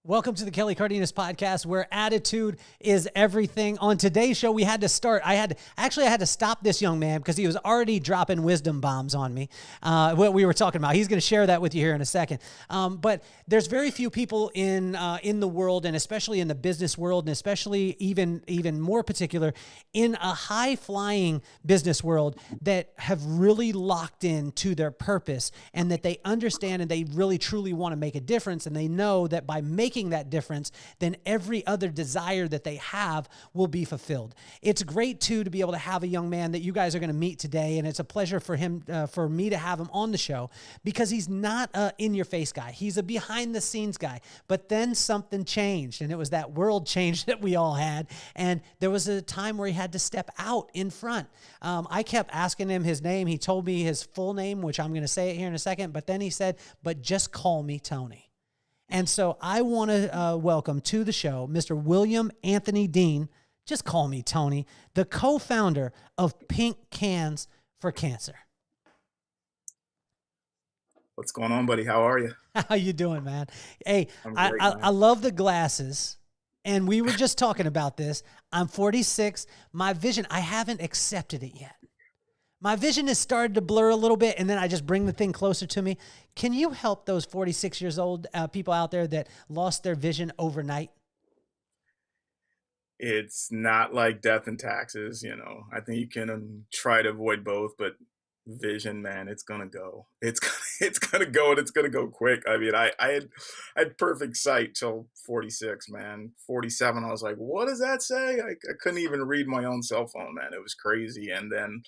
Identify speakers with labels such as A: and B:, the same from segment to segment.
A: Welcome to the Kelly Cardenas podcast, where attitude is everything. On today's show, we had to start. I had to stop this young man because he was already dropping wisdom bombs on me. What we were talking about. He's going to share that with you here in a second. But there's very few people in the world, and especially in the business world, and especially even more particular in a high flying business world, that have really locked in to their purpose, and that they understand and they really truly want to make a difference, and they know that by making that difference, then every other desire that they have will be fulfilled. It's great too to be able to have a young man that you guys are going to meet today, and it's a pleasure for him, for me to have him on the show, because he's not a in-your-face guy. He's a behind-the-scenes guy. But then something changed, and it was that world change that we all had, and there was a time where he had to step out in front. I kept asking him his name. He told me his full name, which I'm going to say it here in a second, but then he said, "But just call me Tony." And so I want to welcome to the show Mr. William Anthony Dean, just call me Tony, the co-founder of Pink Cans for Cancer.
B: What's going on, buddy? How are you?
A: How you doing, man? Hey,
B: I'm great, man.
A: I love the glasses. And we were just talking about this. I'm 46. My vision, I haven't accepted it yet. My vision has started to blur a little bit, and then I just bring the thing closer to me. Can you help those 46 years old people out there that lost their vision overnight?
B: It's not like death and taxes, I think you can try to avoid both, but vision, man, it's gonna go. It's gonna go, and it's gonna go quick. I mean, I had perfect sight till 46, man. 47, I was like, what does that say? I couldn't even read my own cell phone, man. It was crazy. And then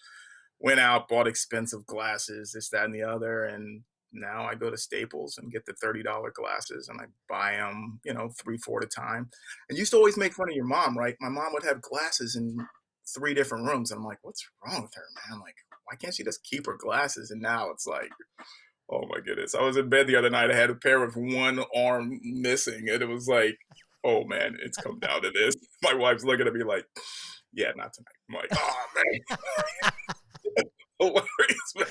B: went out, bought expensive glasses, this, that, and the other, and now I go to Staples and get the $30 glasses, and I buy them, 3, 4 at a time. And you used to always make fun of your mom, right? My mom would have glasses in 3 different rooms, and I'm like, what's wrong with her, man? Like, why can't she just keep her glasses? And now it's like, oh my goodness. I was in bed the other night. I had a pair with one arm missing, and it was like, oh man, it's come down to this. My wife's looking at me like, yeah, not tonight. I'm like, oh man. Hilarious, man.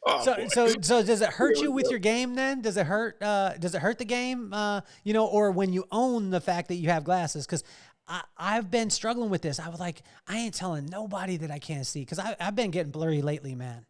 B: Oh,
A: So does it hurt you with your game then? Does it hurt the game, or when you own the fact that you have glasses? Because I've been struggling with this. I was like, I ain't telling nobody that I can't see, because I've been getting blurry lately, man.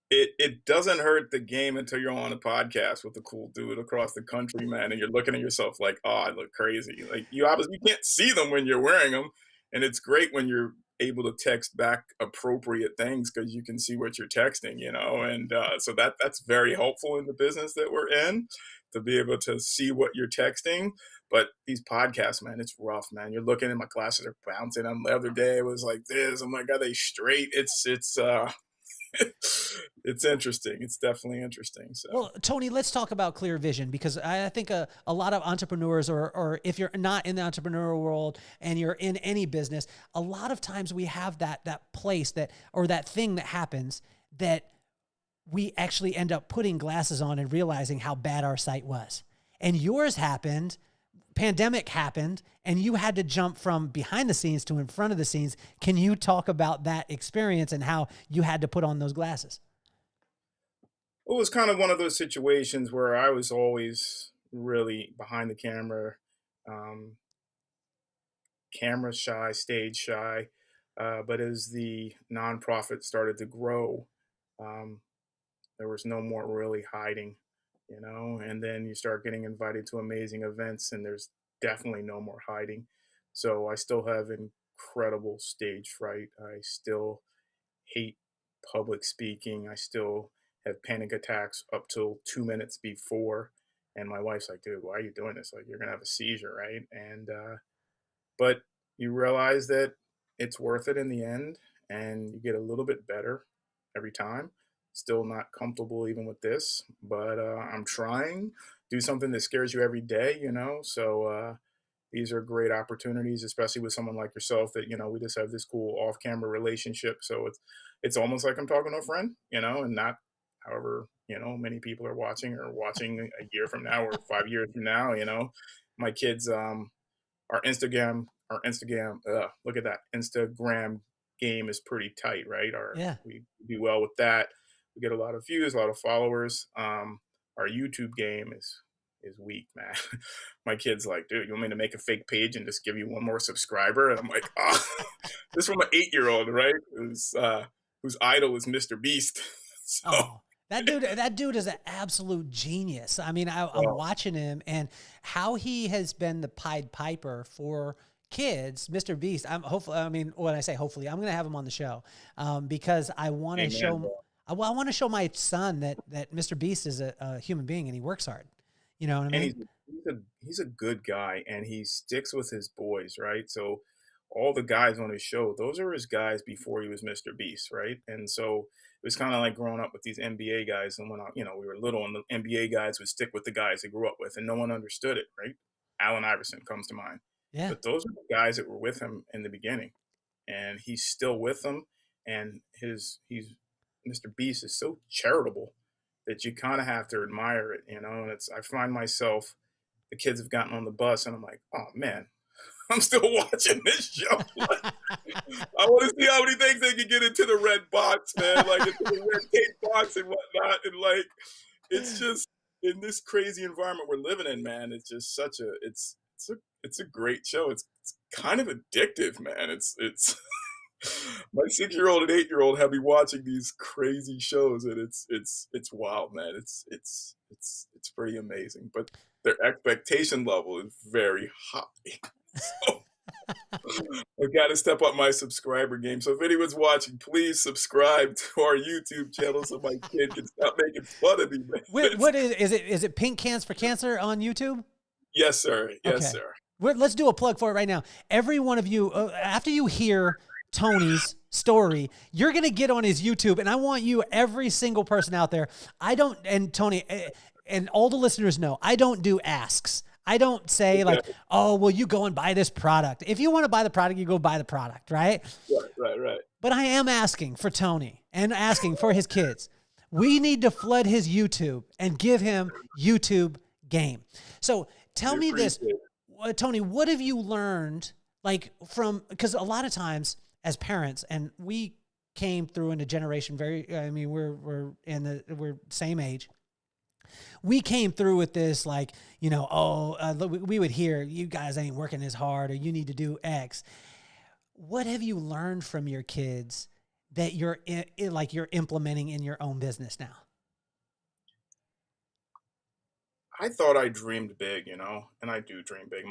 B: It doesn't hurt the game until you're on a podcast with a cool dude across the country, man, and you're looking at yourself like, oh, I look crazy. Like, you obviously can't see them when you're wearing them, and it's great when you're able to text back appropriate things because you can see what you're texting, and so that's very helpful in the business that we're in, to be able to see what you're texting. But these podcasts, man, it's rough, man. You're looking and my glasses are bouncing. On the other day it was like this. I'm like, are they straight? It's it's interesting. It's definitely interesting. So,
A: Well, Tony, let's talk about clear vision, because I think a lot of entrepreneurs, or if you're not in the entrepreneurial world and you're in any business, a lot of times we have that place or that thing that happens that we actually end up putting glasses on and realizing how bad our sight was. And yours happened. Pandemic happened, and you had to jump from behind the scenes to in front of the scenes. Can you talk about that experience and how you had to put on those glasses?
B: it was kind of one of those situations where I was always really behind the camera, um, camera shy, stage shy. But as the nonprofit started to grow, um, there was no more really hiding, and then you start getting invited to amazing events, and there's definitely no more hiding. So I still have incredible stage fright. I still hate public speaking. I still have panic attacks up till 2 minutes before. And my wife's like, dude, why are you doing this? Like, you're going to have a seizure, right? And, but you realize that it's worth it in the end, and you get a little bit better every time. Still not comfortable even with this, but I'm trying. Do something that scares you every day, So these are great opportunities, especially with someone like yourself that, we just have this cool off-camera relationship. So it's almost like I'm talking to a friend, and not however, many people are watching a year from now or 5 years from now, My kids, our Instagram, look at that. Instagram game is pretty tight, right?
A: Yeah.
B: We do well with that. We get a lot of views, a lot of followers. Our YouTube game is is weak, man. My kid's like, dude, you want me to make a fake page and just give you one more subscriber? And I'm like, oh, this is from an 8-year-old, right? Whose idol is Mr. Beast. So,
A: Oh, that dude is an absolute genius. I mean, I'm
B: well,
A: watching him and how he has been the Pied Piper for kids, Mr. Beast. I'm hopefully, I mean, when I say hopefully, I'm going to have him on the show, because I want to
B: amen,
A: show,
B: bro.
A: well, I want to show my son that Mr. Beast is a human being and he works hard. You know what I
B: And
A: mean?
B: he's a good guy, and he sticks with his boys, right? So all the guys on his show, those are his guys before he was Mr. Beast, right? And so it was kind of like growing up with these NBA guys, and when we were little, and the NBA guys would stick with the guys they grew up with, and no one understood it, right? Allen Iverson comes to mind,
A: Yeah.
B: but those are the guys that were with him in the beginning, and he's still with them, and he's Mr. Beast is so charitable that you kind of have to admire it, you know. And it's I find myself the kids have gotten on the bus, and I'm like, oh man, I'm still watching this show. Like, I want to see how many things they can get into the red box, man, like into the red tape box and whatnot. And like, it's just in this crazy environment we're living in, man. It's just such a it's a great show. It's kind of addictive, man. It's my 6-year-old and 8-year-old have me watching these crazy shows, and it's wild, man. It's pretty amazing, but their expectation level is very high. So I've got to step up my subscriber game. So if anyone's watching, please subscribe to our YouTube channel so my kid can stop making fun of me, man.
A: What is it Pink Cans for Cancer on YouTube?
B: Yes, sir. Yes,
A: Okay.
B: sir.
A: Let's do a plug for it right now. Every one of you, after you hear Tony's story, you're going to get on his YouTube. And I want you, every single person out there, and Tony, and all the listeners know, I don't do asks. I don't say like, oh, well, you go and buy this product. If you want to buy the product, you go buy the product, right?
B: Right.
A: But I am asking for Tony and asking for his kids. We need to flood his YouTube and give him YouTube game. So tell me this, Tony, what have you learned because a lot of times as parents, and we came through in a generation we're same age. We came through with this we would hear you guys ain't working as hard or you need to do X. What have you learned from your kids that you're you're implementing in your own business now?
B: I thought I dreamed big, and I do dream big.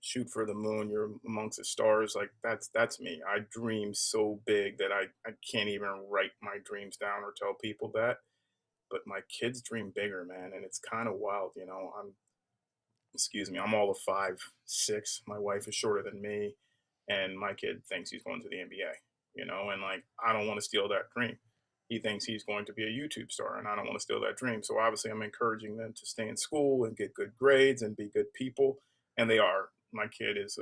B: Shoot for the moon, you're amongst the stars. Like that's me. I dream so big that I can't even write my dreams down or tell people that. But my kids dream bigger, man, and it's kind of wild, I'm all of 5'6". My wife is shorter than me, and my kid thinks he's going to the NBA, and like I don't want to steal that dream. He thinks he's going to be a YouTube star, and I don't want to steal that dream. So obviously, I'm encouraging them to stay in school and get good grades and be good people, and they are. My kid is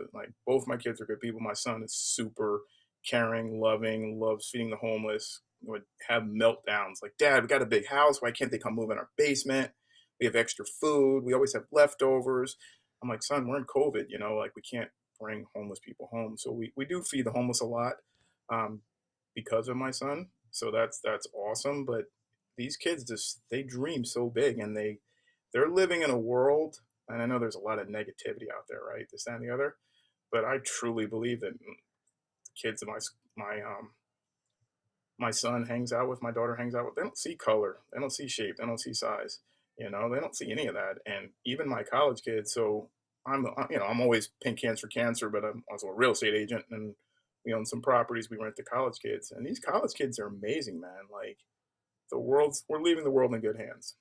B: both my kids are good people. My son is super caring, loving, loves feeding the homeless. Would have meltdowns like, Dad, we got a big house. Why can't they come move in our basement? We have extra food. We always have leftovers. I'm like, son, we're in COVID, we can't bring homeless people home. So we do feed the homeless a lot, because of my son. So that's awesome. But these kids they dream so big, and they're living in a world, and I know there's a lot of negativity out there, right? This, that, and the other. But I truly believe that the kids in my son hangs out with, my daughter hangs out with, they don't see color, they don't see shape, they don't see size, they don't see any of that. And even my college kids, so I'm always Pink Cans for Cancer, but I'm also a real estate agent, and we own some properties we rent to college kids. And these college kids are amazing, man. Like we're leaving the world in good hands,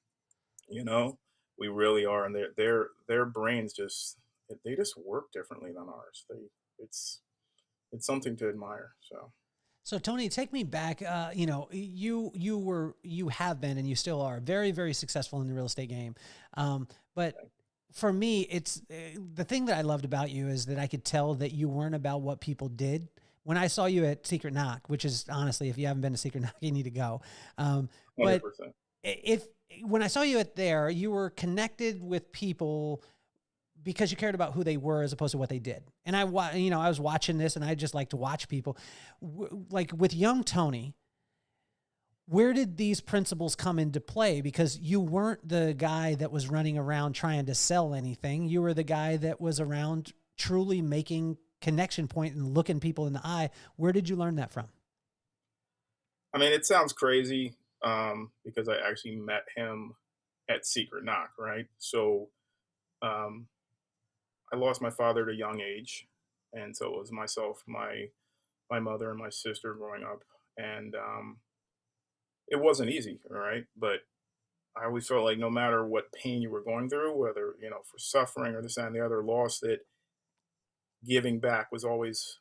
B: you know, we really are. And their brains they just work differently than ours. It's something to admire.
A: So Tony, take me back. You have been and you still are very, very successful in the real estate game. But for me, it's the thing that I loved about you is that I could tell that you weren't about what people did. When I saw you at Secret Knock, which is honestly, if you haven't been to Secret Knock, you need to go. But
B: 100%.
A: When I saw you at there, you were connected with people because you cared about who they were as opposed to what they did. And I was watching this and I just like to watch people like with young Tony. Where did these principles come into play? Because you weren't the guy that was running around trying to sell anything. You were the guy that was around truly making connection point and looking people in the eye. Where did you learn that from?
B: I mean, it sounds crazy, because I actually met him at Secret Knock, right? So, um, I lost my father at a young age, and so it was myself, my mother, and my sister growing up, and it wasn't easy, all right. But I always felt like no matter what pain you were going through, whether for suffering or this that, and the other loss, that giving back was always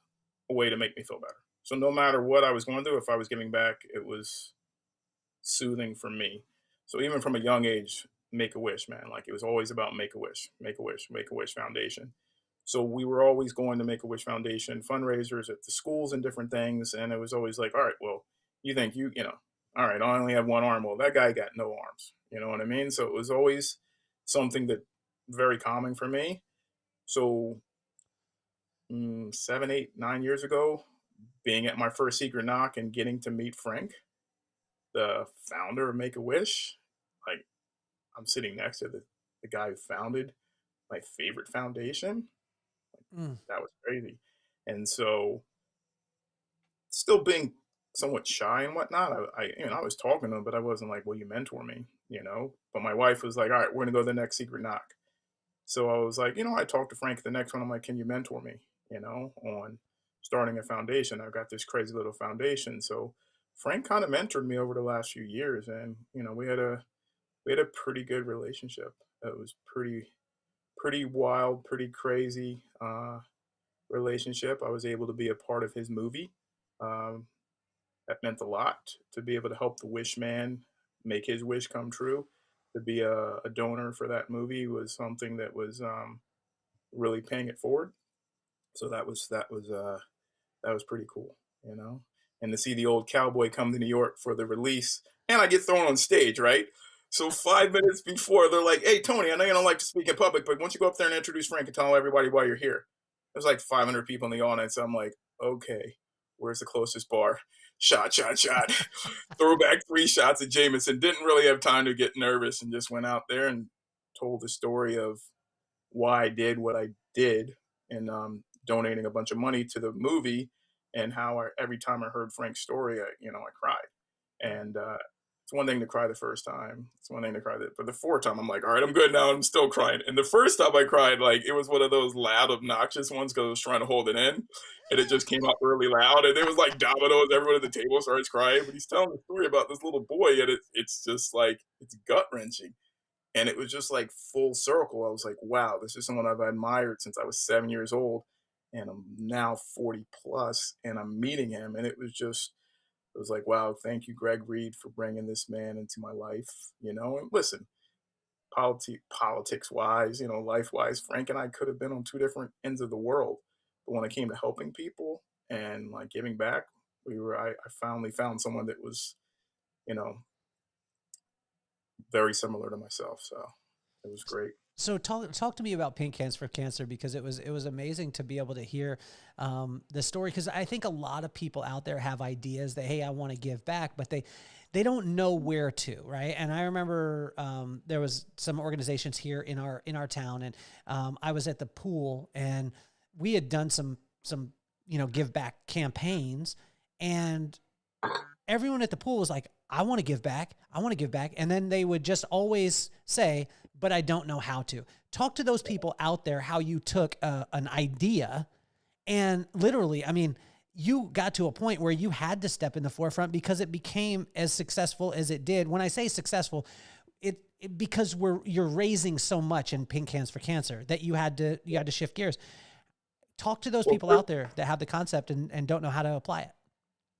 B: a way to make me feel better. So no matter what I was going through, if I was giving back, it was soothing for me. So even from a young age, Make a Wish, man, like it was always about Make a Wish, Make a Wish, Make a Wish Foundation. So we were always going to Make a Wish Foundation fundraisers at the schools and different things, and it was always like, all right, well, you think all right, I only have one arm. Well, that guy got no arms. You know what I mean? So it was always something that very calming for me. So 7, 8, 9 years ago, being at my first Secret Knock and getting to meet Frank, the founder of Make a Wish, like I'm sitting next to the guy who founded my favorite foundation.
A: Mm.
B: That was crazy. And so, still being somewhat shy and whatnot, I was talking to him, but I wasn't like, "Will you mentor me?" But my wife was like, "All right, we're gonna go to the next Secret Knock." So I was like, I talked to Frank at the next one. I'm like, "Can you mentor me?" On starting a foundation. I've got this crazy little foundation. So Frank kind of mentored me over the last few years, and we had a pretty good relationship. It was pretty wild, pretty crazy relationship. I was able to be a part of his movie. Um, that meant a lot to be able to help the Wish Man make his wish come true. To be a donor for that movie was something that was really paying it forward. So that was pretty cool. And to see the old cowboy come to New York for the release, and I get thrown on stage, right? So 5 minutes before, they're like, "Hey, Tony, I know you don't like to speak in public, but once you go up there and introduce Frank and tell everybody why you're here." There's like 500 people in the audience. I'm like, "Okay, where's the closest bar?" Shot, shot, shot. Throw back 3 shots at Jameson. Didn't really have time to get nervous and just went out there and told the story of why I did what I did, and donating a bunch of money to the movie, and how every time I heard Frank's story, I cried. And it's one thing to cry the first time. It's one thing to cry, but the fourth time, I'm like, all right, I'm good now. I'm still crying. And the first time I cried, like it was one of those loud, obnoxious ones because I was trying to hold it in, and it just came out really loud. And it was like dominoes. Everyone at the table starts crying. But he's telling the story about this little boy, and it's just like it's gut wrenching. And it was just like full circle. I was like, wow, this is someone I've admired since I was 7 years old. And I'm now 40 plus, and I'm meeting him. And it was like, wow, thank you, Greg Reed, for bringing this man into my life. And listen, politics wise, life wise, Frank and I could have been on two different ends of the world. But when it came to helping people and like giving back, I finally found someone that was, you know, very similar to myself. So it was great.
A: So talk to me about Pink Hands for Cancer, because it was amazing to be able to hear the story, because I think a lot of people out there have ideas that, hey, I want to give back, but they don't know where to, right? And I remember there was some organizations here in our town, and I was at the pool, and we had done some give back campaigns, and everyone at the pool was like, I want to give back. I want to give back. And then they would just always say, but I don't know how to. Talk to those people out there how you took an idea and literally, I mean, you got to a point where you had to step in the forefront because it became as successful as it did. When I say successful, because you're raising so much in Pink Hands for Cancer that you had to shift gears. Talk to those
B: Well,
A: people out there that have the concept and don't know how to apply it.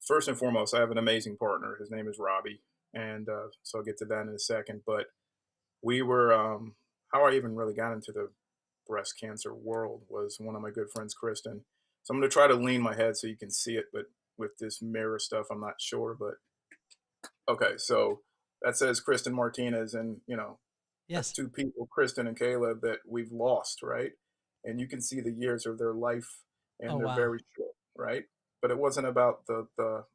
B: first and foremost, I have an amazing partner. His name is Robbie, and so I'll get to that in a second. But we were how I even really got into the breast cancer world was one of my good friends, Kristen. So I'm going to try to lean my head so you can see it, but with this mirror stuff, I'm not sure. But okay, so that says Kristen Martinez, and that's
A: Yes.
B: two people, Kristen and Kayla, that we've lost, right? And you can see the years of their life,
A: Oh,
B: and they're
A: wow.
B: very short, right? But it wasn't about the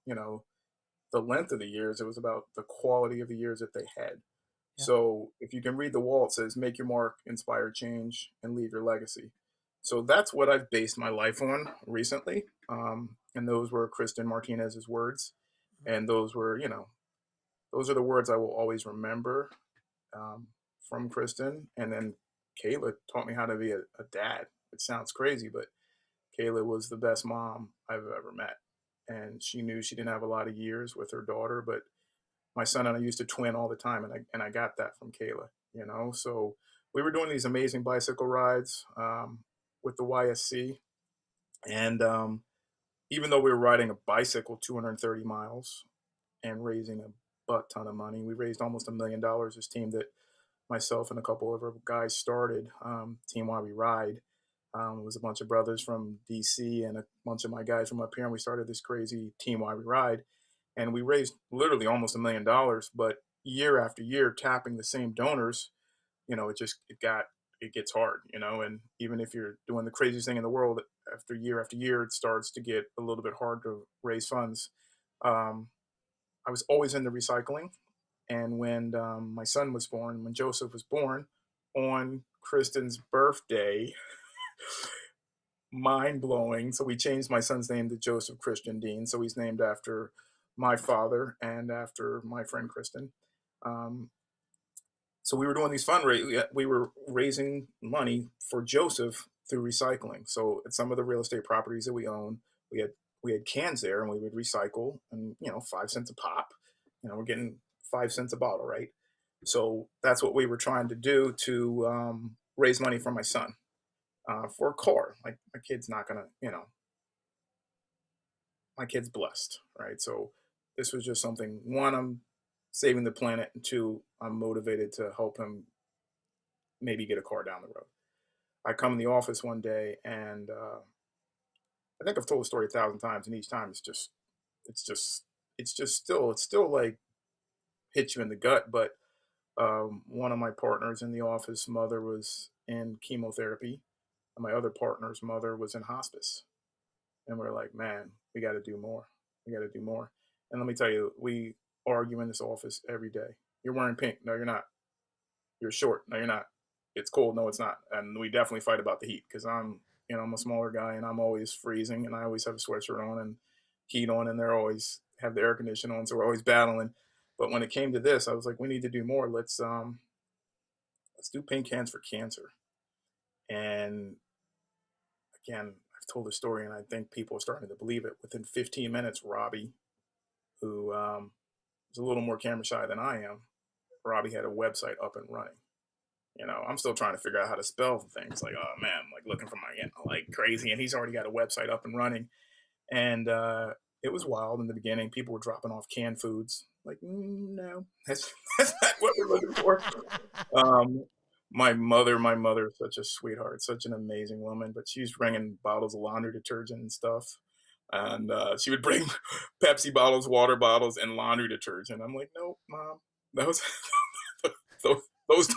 B: the length of the years. It was about the quality of the years that they had.
A: Yeah.
B: So if you can read the wall, it says, make your mark, inspire change, and leave your legacy. So that's what I've based my life on recently. And those were Kristen Martinez's words. And those were, those are the words I will always remember um, from Kristen. And then Kayla taught me how to be a dad. It sounds crazy, but Kayla was the best mom I've ever met. And she knew she didn't have a lot of years with her daughter, but my son and I used to twin all the time, and I got that from Kayla. So we were doing these amazing bicycle rides with the YSC, and even though we were riding a bicycle 230 miles and raising a butt ton of money, we raised almost $1 million. This team that myself and a couple of our guys started, Team Why We Ride. It was a bunch of brothers from DC and a bunch of my guys from up here, and we started this crazy Team Why We Ride, and we raised literally almost $1 million. But year after year, tapping the same donors, it gets hard, and even if you're doing the craziest thing in the world, after year, it starts to get a little bit hard to raise funds. I was always into recycling, and when my son was born, when Joseph was born, on Kristen's birthday, mind blowing. So we changed my son's name to Joseph Christian Dean. So he's named after my father and after my friend Kristen. Um, so we were doing these fundraising. We were raising money for Joseph through recycling. So at some of the real estate properties that we own, we had cans there, and we would recycle, and 5 cents a pop. We're getting 5 cents a bottle, right? So that's what we were trying to do to raise money for my son for a car. Like, my kid's not gonna, my kid's blessed, right? So this was just something. One, I'm saving the planet, and two, I'm motivated to help him maybe get a car down the road. I come in the office one day, and I think I've told the story 1,000 times, and each time it's still like hits you in the gut. But one of my partners in the office mother was in chemotherapy, and my other partner's mother was in hospice. And we're like, man, we got to do more. We got to do more. And let me tell you, we argue in this office every day. You're wearing pink. No, you're not. You're short. No, you're not. It's cold. No, it's not. And we definitely fight about the heat, because I'm a smaller guy, and I'm always freezing, and I always have a sweatshirt on and heat on, and they're always have the air conditioning on. So we're always battling. But when it came to this, I was like, we need to do more. Let's do Pink Hands for Cancer. And again, I've told the story, and I think people are starting to believe it. Within 15 minutes, Robbie, who is a little more camera shy than I am, Robbie had a website up and running. I'm still trying to figure out how to spell things. Like, oh man, like looking for my, like crazy. And he's already got a website up and running. And it was wild in the beginning. People were dropping off canned foods. Like, no, that's not what we're looking for. My mother is such a sweetheart, such an amazing woman, but she's bringing bottles of laundry detergent and stuff. And she would bring Pepsi bottles, water bottles, and laundry detergent. I'm like, no, Mom, those those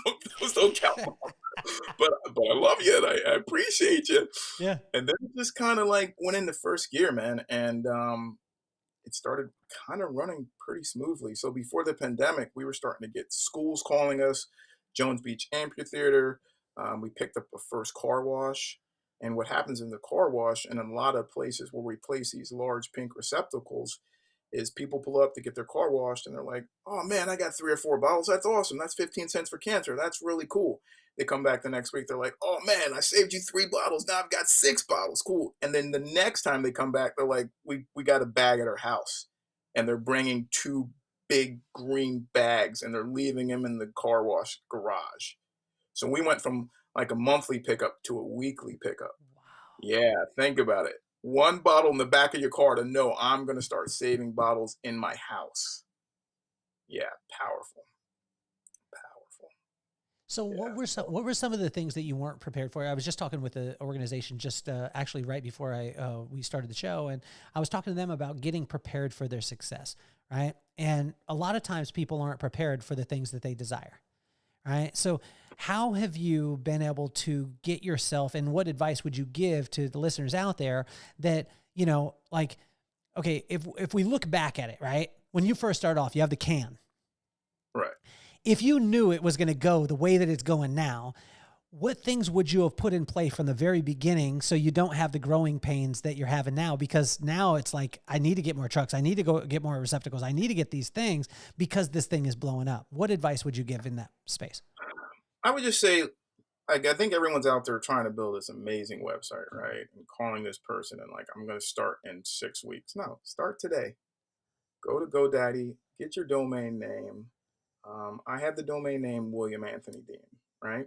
B: don't count. But I love you, and I appreciate you.
A: Yeah.
B: And then it just kind of like went into first gear, man. And it started kind of running pretty smoothly. So before the pandemic, we were starting to get schools calling us, Jones Beach Amphitheater. We picked up a first car wash. And what happens in the car wash, and in a lot of places where we place these large pink receptacles, is people pull up to get their car washed, and they're like, oh man, I got 3 or 4 bottles. That's awesome. That's 15 cents for cancer. That's really cool. They come back the next week. They're like, oh man, I saved you 3 bottles. Now I've got 6 bottles. Cool. And then the next time they come back, they're like, we got a bag at our house. And they're bringing 2 big green bags, and they're leaving them in the car wash garage. So we went from like a monthly pickup to a weekly pickup.
A: Wow.
B: Yeah, think about it. 1 bottle in the back of your car to know I'm going to start saving bottles in my house. Yeah, powerful. Powerful.
A: So
B: Yeah.
A: what were some of the things that you weren't prepared for? I was just talking with the organization just actually right before we started the show, and I was talking to them about getting prepared for their success, right? And a lot of times people aren't prepared for the things that they desire. Right. So how have you been able to get yourself, and what advice would you give to the listeners out there that, like, okay, if we look back at it, right, when you first start off, you have the can.
B: Right.
A: If you knew it was going to go the way that it's going now, what things would you have put in play from the very beginning so you don't have the growing pains that you're having now? Because now it's like, I need to get more trucks. I need to go get more receptacles. I need to get these things because this thing is blowing up. What advice would you give in that space?
B: I would just say, like, I think everyone's out there trying to build this amazing website, right? And calling this person and like, I'm going to start in 6 weeks. No, start today. Go to GoDaddy, get your domain name. I have the domain name William Anthony Dean, right?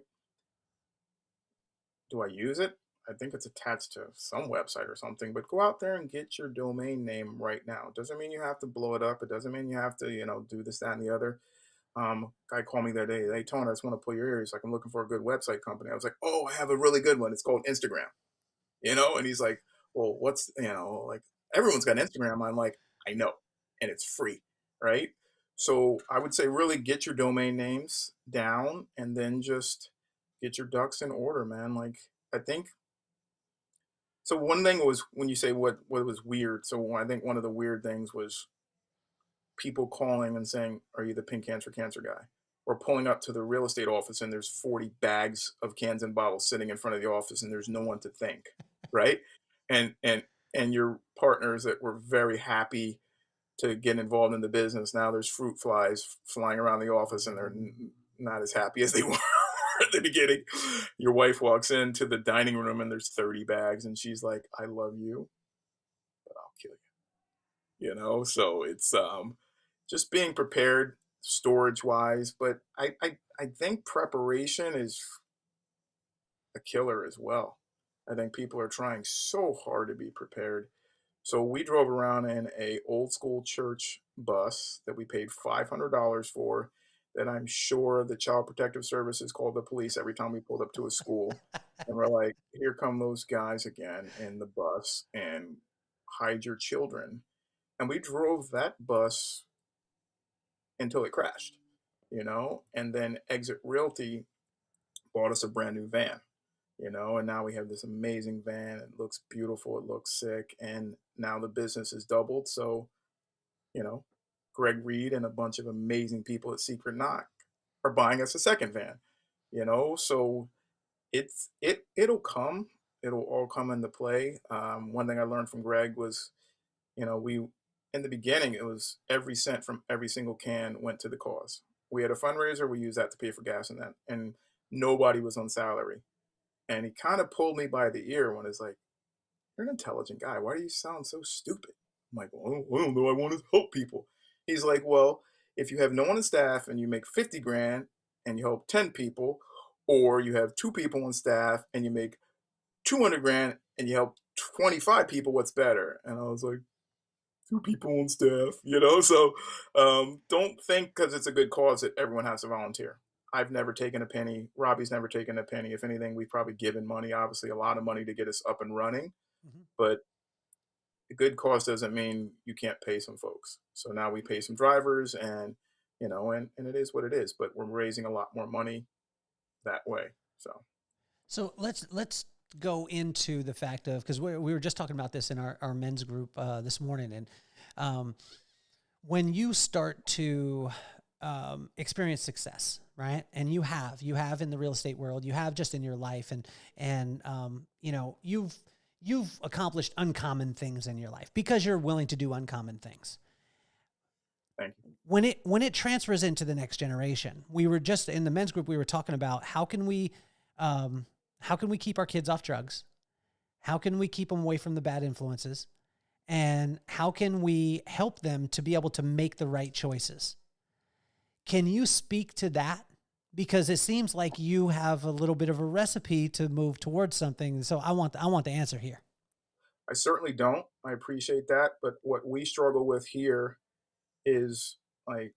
B: Do I use it? I think it's attached to some website or something, but go out there and get your domain name right now. It doesn't mean you have to blow it up. It doesn't mean you have to, do this, that, and the other. Guy called me the other day. Hey, Tony, I just want to pull your ears. Like, I'm looking for a good website company. I was like, oh, I have a really good one. It's called Instagram, And he's like, well, like everyone's got Instagram. I'm like, I know, and it's free, right? So I would say really get your domain names down and then just get your ducks in order, man. Like, I think so. One thing was when you say what was weird. So I think one of the weird things was people calling and saying, "Are you the pink cancer guy?" Or pulling up to the real estate office and there's 40 bags of cans and bottles sitting in front of the office and there's no one to thank, right? And your partners that were very happy to get involved in the business, now there's fruit flies flying around the office and they're not as happy as they were at the beginning. Your wife walks into the dining room and there's 30 bags and she's like, "I love you, but I'll kill you." So it's just being prepared storage wise, but I think preparation is a killer as well. I think people are trying so hard to be prepared. So we drove around in a old school church bus that we paid $500 for, that I'm sure the Child Protective Services called the police every time we pulled up to a school. And we're like, here come those guys again in the bus and hide your children. And we drove that bus until it crashed, and then Exit Realty bought us a brand new van, and now we have this amazing van. It looks beautiful, it looks sick, and now the business has doubled. So, you know, Greg Reed and a bunch of amazing people at Secret Knock are buying us a second van, so it'll come. It'll all come into play. One thing I learned from Greg was, we in the beginning it was every cent from every single can went to the cause. We had a fundraiser, we used that to pay for gas and that, and nobody was on salary. And he kind of pulled me by the ear when it's like, "You're an intelligent guy. Why do you sound so stupid?" I'm like, "Well, I don't know. I want to help people." He's like, "Well, if you have no one on staff and you make 50 grand and you help 10 people, or you have two people on staff and you make 200 grand and you help 25 people, what's better?" And I was like, two people on staff. So don't think because it's a good cause that everyone has to volunteer. I've never taken a penny. Robbie's never taken a penny. If anything, we've probably given money, obviously a lot of money to get us up and running.
A: Mhm.
B: But a good cause doesn't mean you can't pay some folks. So now we pay some drivers and it is what it is. But we're raising a lot more money that way. So
A: So let's go into the fact of, because we were just talking about this in our men's group this morning, and um, when you start to experience success, right? And you have in the real estate world, you have just in your life, and you've accomplished uncommon things in your life because you're willing to do uncommon things.
B: thank you.
A: When it transfers into the next generation, we were just in the men's group, we were talking about um, how can we keep our kids off drugs? How can we keep them away from the bad influences? And how can we help them to be able to make the right choices? Can you speak to that? Because it seems like you have a little bit of a recipe to move towards something. So I want the answer here.
B: I certainly don't. I appreciate that. But what we struggle with here is like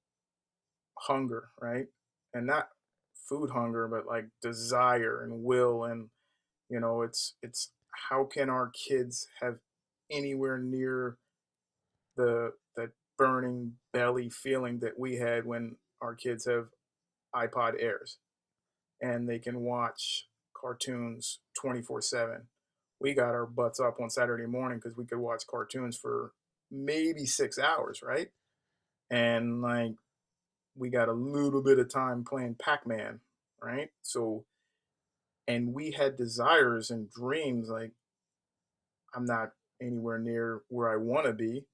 B: hunger, right? And not food hunger, but like desire and will. And it's how can our kids have anywhere near the that burning belly feeling that we had when our kids have iPod Airs and they can watch cartoons 24/7. We got our butts up on Saturday morning because we could watch cartoons for maybe 6 hours, right? and like we got a little bit of time playing Pac-Man, right? So, and we had desires and dreams like I'm not anywhere near where I want to be,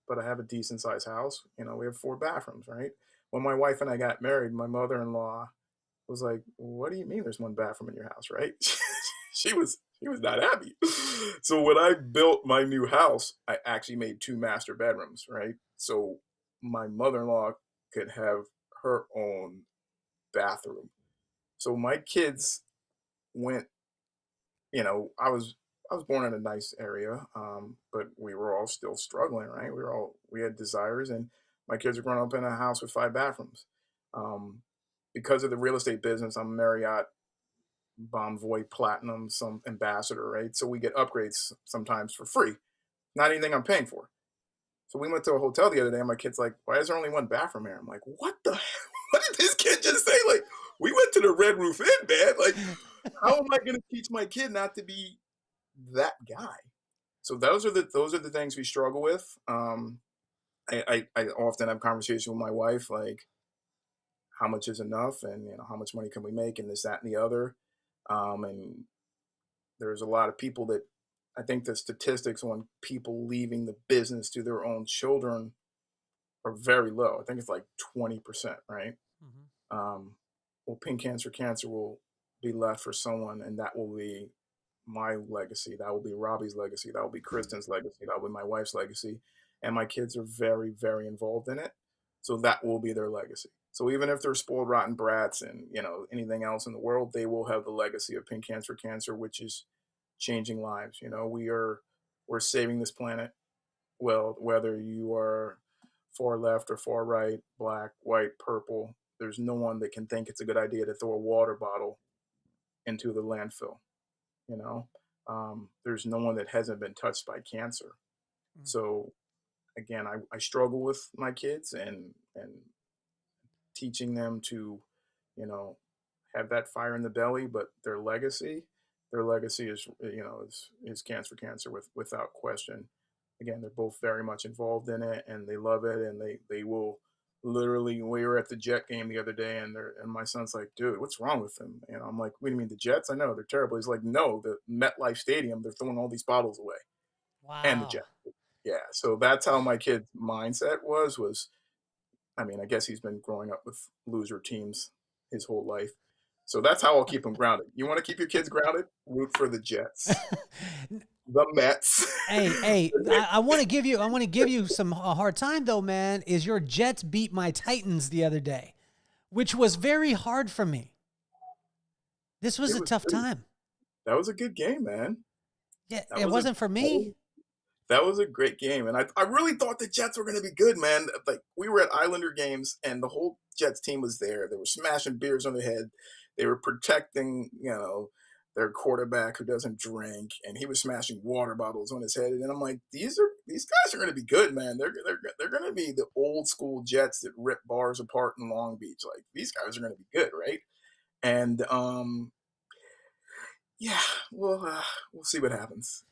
B: but I have a decent sized house. You know, we have 4 bathrooms, right? When my wife and I got married, my mother-in-law was like, "What do you mean there's 1 bathroom in your house, right?" She was not happy. So when I built my new house, I actually made 2 master bedrooms, right? So my mother-in-law could have her own bathroom. So my kids went, I was born in a nice area, but we were all still struggling, right? We had desires, and my kids are growing up in a house with 5 bathrooms. Um, because of the real estate business, I'm Marriott Bonvoy Platinum, some ambassador, right? So we get upgrades sometimes for free, not anything I'm paying for. So we went to a hotel the other day, and my kid's like, "Why is there only 1 bathroom here?" I'm like, "What the? What did this kid just say?" Like, we went to the Red Roof Inn, man. Like, how am I going to teach my kid not to be that guy? So those are the things we struggle with. I often have conversations with my wife, like how much is enough, and how much money can we make, and this, that, and the other. And there's a lot of people that I think the statistics on people leaving the business to their own children are very low. I think it's like 20%, right?
A: Mhm.
B: Um, well, Pink Cancer will be left for someone, and that will be my legacy. That will be Robbie's legacy. That will be Kristen's legacy. That will be my wife's legacy. And my kids are very, very involved in it. So that will be their legacy. So even if they're spoiled rotten brats and anything else in the world, they will have the legacy of Pink Cancer, which is changing lives. We're saving this planet. Well, whether you are far left or far right, black, white, purple, there's no one that can think it's a good idea to throw a water bottle into the landfill. You know, there's no one that hasn't been touched by cancer.
A: Mm.
B: So again, I struggle with my kids and teaching them to, you know, have that fire in the belly, but their legacy is cancer without question. Again, they're both very much involved in it and they love it, and they will literally. We were at the Jet game the other day, and my son's like, "Dude, what's wrong with them?" And I'm like, "What do you mean the Jets? I know they're terrible." He's like, "No, the MetLife Stadium, they're throwing all these bottles away." And the
A: Wow.
B: Jets. Yeah, so that's how my kid's mindset was. I mean, I guess he's been growing up with loser teams his whole life. So that's how I'll keep him grounded. You want to keep your kids grounded? Root for the Jets, the Mets.
A: Hey, hey, I want to give you some a hard time though, man. Is your Jets beat my Titans the other day, which was very hard for me. This was
B: it
A: a
B: was
A: tough
B: good.
A: time.
B: That was a good game, man.
A: Yeah,
B: That
A: it
B: was a
A: wasn't for
B: that
A: me.
B: was, that was a great game, and I really thought the Jets were going to be good, man. Like we were at Islander games, and the whole Jets team was there. They were smashing beers on their head. They were protecting, their quarterback who doesn't drink, and he was smashing water bottles on his head. And I'm like, these guys are going to be good, man. They're going to be the old school Jets that rip bars apart in Long Beach. Like these guys are going to be good, right? And yeah, we'll see what happens.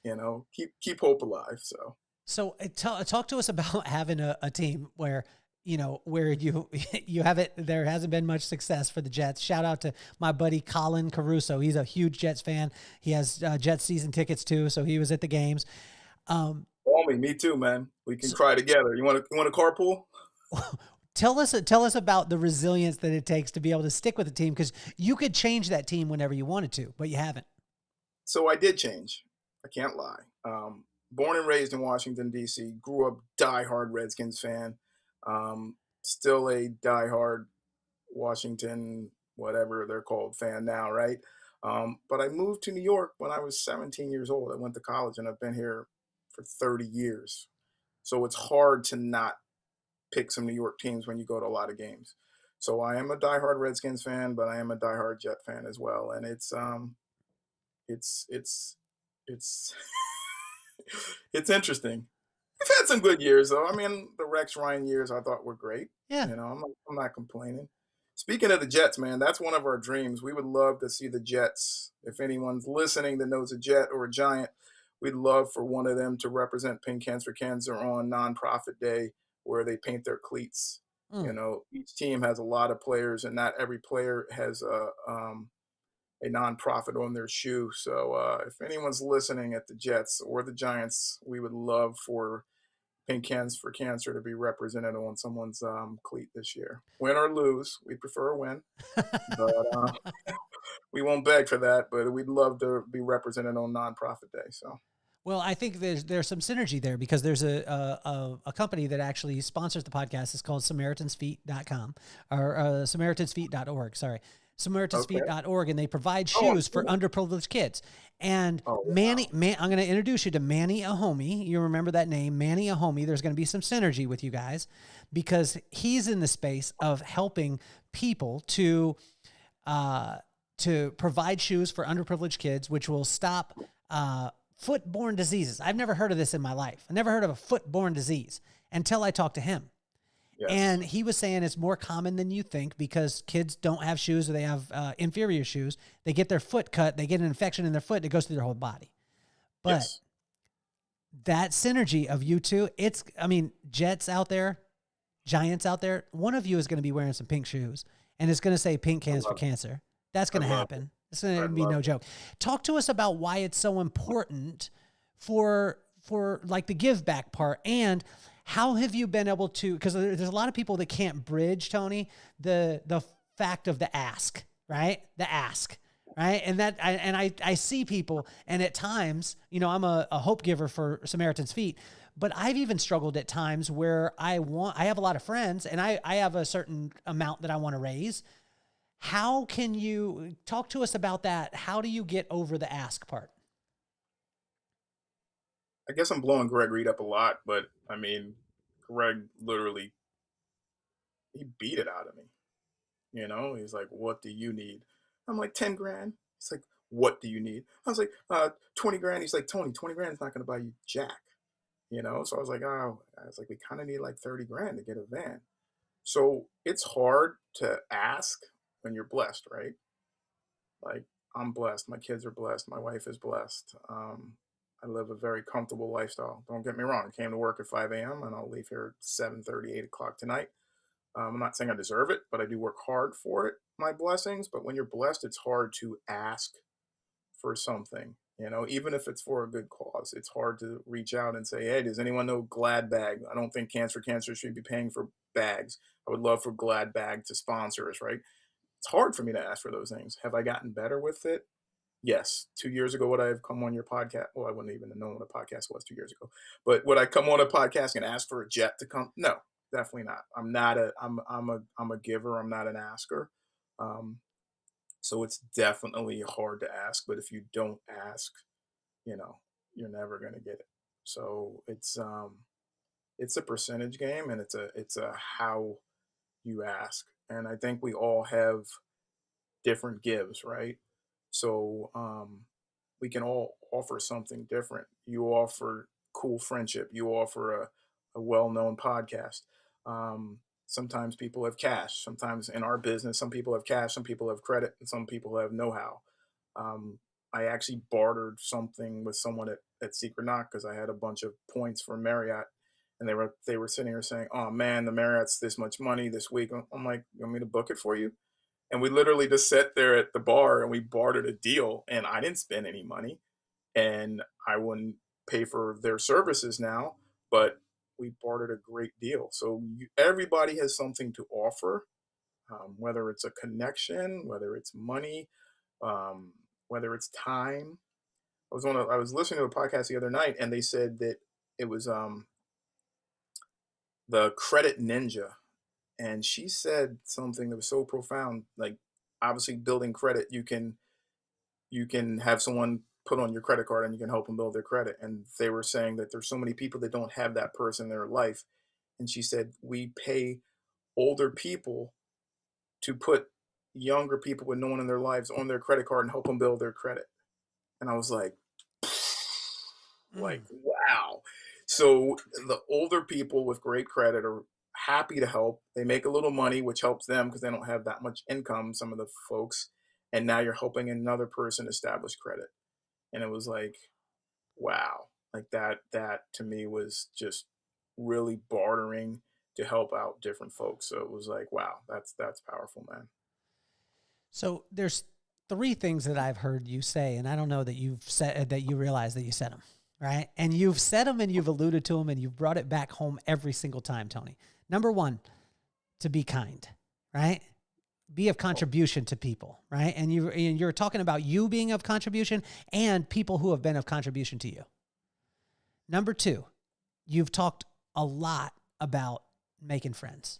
B: Keep hope alive. So.
A: So talk to us about having a team where where you you have it. There hasn't been much success for the Jets. Shout out to my buddy Colin Caruso. He's a huge Jets fan. He has Jets season tickets too, so he was at the games. Um,
B: Call me too, man. We can
A: so
B: cry together. You want to carpool?
A: tell us about the resilience that it takes to be able to stick with a team, because you could change that team whenever you wanted to, but you haven't.
B: So I did change. I can't lie. Born and raised in Washington D.C. Grew up diehard Redskins fan. Still a diehard Washington, whatever they're called, fan now, right? But I moved to New York when I was 17 years old. I went to college, and I've been here for 30 years. So it's hard to not pick some New York teams when you go to a lot of games. So I am a diehard Redskins fan, but I am a diehard Jet fan as well, and it's it's it's interesting. We've had some good years though. I mean, the Rex Ryan years I thought were great.
A: Yeah.
B: I'm not complaining. Speaking of the Jets, man, that's one of our dreams. We would love to see the Jets. If anyone's listening that knows a Jet or a Giant, we'd love for one of them to represent Pink Cancer on Nonprofit Day. where they paint their cleats. You
A: Mm.
B: know, each team has a lot of players, and not every player has a nonprofit on their shoe. So if anyone's listening at the Jets or the Giants, we would love for Pink Hands for Cancer to be represented on someone's cleat this year. Win or lose, we prefer a win, but we won't beg for that. But we'd love to be represented on Nonprofit Day. So
A: Well, I think there's some synergy there because there's a company that actually sponsors the podcast. It's called SamaritansFeet.com or SamaritansFeet.org. Sorry.
B: okay.
A: SamaritansFeet.org, and they provide
B: Oh, I've
A: shoes
B: seen
A: for
B: it.
A: underprivileged kids. And
B: Oh
A: Manny,
B: wow.
A: I'm going to introduce you to Manny Ahomey. You remember that name, Manny Ahomey. There's going to be some synergy with you guys because he's in the space of helping people uh, to provide shoes for underprivileged kids, which will stop foot-borne diseases. I've never heard of this in my life. I never heard of a foot-borne disease until I talked to him.
B: Yes.
A: And he was saying it's more common than you think because kids don't have shoes or they have inferior shoes. They get their foot cut, they get an infection in their foot, it goes through their whole body. But
B: Yes.
A: that synergy of you two, I mean, Jets out there, Giants out there, one of you is going to be wearing some pink shoes and it's going to say Pink
B: I
A: Cans for
B: love it.
A: Cancer. That's
B: I
A: going to
B: love it.
A: happen. It's going
B: I
A: to be
B: love
A: no
B: it.
A: joke. Talk to us about why it's so important for like the give back part, and how have you been able to, because there's a lot of people that can't bridge, Tony, the fact of the ask, right? The ask. Right. And I see people, and at times, you know, I'm a hope giver for Samaritan's Feet, but I've even struggled at times where I have a lot of friends and I have a certain amount that I want to raise. How can you talk to us about that? How do you get over the ask part?
B: I guess I'm blowing Greg Reed up a lot, but I mean, Greg literally he beat it out of me. You know, he's like, "What do you need?" I'm like, 10 grand. He's like, "What do you need?" I was like, 20 grand. He's like, "Tony, 20 grand is not going to buy you jack." You know, so I was like, "Oh," I was like, "We kind of need like 30 grand to get a van." So it's hard to ask when you're blessed, right? Like, I'm blessed. My kids are blessed. My wife is blessed. I live a very comfortable lifestyle. Don't get me wrong. I came to work at 5 a.m. and I'll leave here at 7:30, 8 o'clock tonight. I'm not saying I deserve it, but I do work hard for it, my blessings. But when you're blessed, it's hard to ask for something, you know, even if it's for a good cause. It's hard to reach out and say, "Hey, does anyone know Glad Bag?" I don't think Cancer should be paying for bags. I would love for Glad Bag to sponsor us, right? It's hard for me to ask for those things. Have I gotten better with it? Yes. 2 years ago, would I have come on your podcast? Well, I wouldn't even have known what a podcast was 2 years ago. But would I come on a podcast and ask for a jet to come? No, definitely not. I'm a giver. I'm not an asker. Um, so it's definitely hard to ask. But if you don't ask, you know, you're never gonna get it. So it's a percentage game, and it's a how you ask. And I think we all have different gives, right? So we can all offer something different. You offer cool friendship. You offer a well-known podcast. Sometimes people have cash. Sometimes in our business, some people have cash, some people have credit, and some people have know-how. Um, I actually bartered something with someone at Secret Knock because I had a bunch of points for Marriott, and they were sitting here saying, "Oh man, the Marriott's this much money this week." I'm like, "You want me to book it for you?" And we literally just sat there at the bar and we bartered a deal, and I didn't spend any money, and I wouldn't pay for their services now, but we bartered a great deal. So everybody has something to offer, whether it's a connection, whether it's money, um, whether it's time. I was listening to a podcast the other night, and they said that it was the Credit Ninja, and she said something that was so profound. Like, obviously, building credit, you can have someone put on your credit card and you can help them build their credit. And they were saying that there's so many people that don't have that person in their life. And she said, we pay older people to put younger people with no one in their lives on their credit card and help them build their credit. And I was like,
A: Mm.
B: wow. So the older people with great credit are happy to help. They make a little money, which helps them because they don't have that much income, some of the folks. And now you're helping another person establish credit. And it was like, wow, like that to me was just really bartering. to help out different folks. So it was like, wow, that's powerful, man.
A: So there's three things that I've heard you say, and I don't know that you've said that you realize that you said them, right? And you've said them and you've alluded to them and you've brought it back home every single time, Tony. Number one, to be kind, right? Be of contribution to people, right? And you're talking about you being of contribution and people who have been of contribution to you. Number two, you've talked a lot about making friends,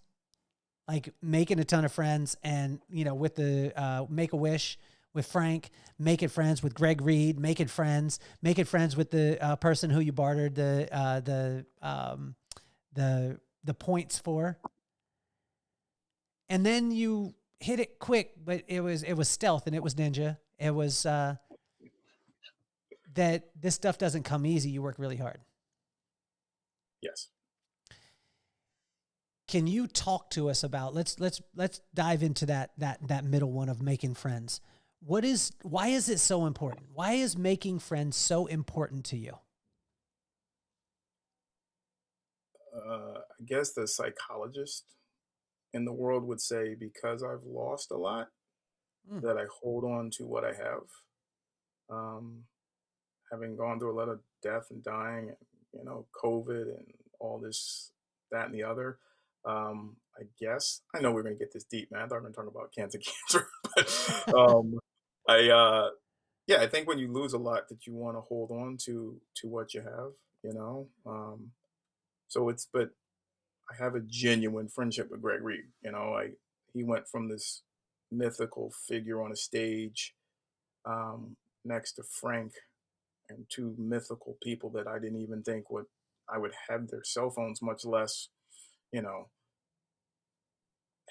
A: like making a ton of friends, and with the Make-A-Wish with Frank, making friends with Greg Reed, making friends with the person who you bartered the points for, and then you hit it quick, but it was stealth and it was ninja. It was that this stuff doesn't come easy. You work really hard.
B: Yes.
A: Can you talk to us about, let's dive into that middle one of making friends. Why is it so important? Why is making friends so important to you?
B: I guess the psychologist in the world would say, because I've lost a lot, that I hold on to what I have. Having gone through a lot of death and dying, and COVID and all this, that, and the other. I guess I know we're gonna get this deep, man. I thought we were gonna talk about cancer, but yeah, I think when you lose a lot, that you want to hold on to what you have, you know. But I have a genuine friendship with Greg Reed. He went from this mythical figure on a stage, next to Frank, and two mythical people that I didn't even think I would have their cell phones, much less, you know,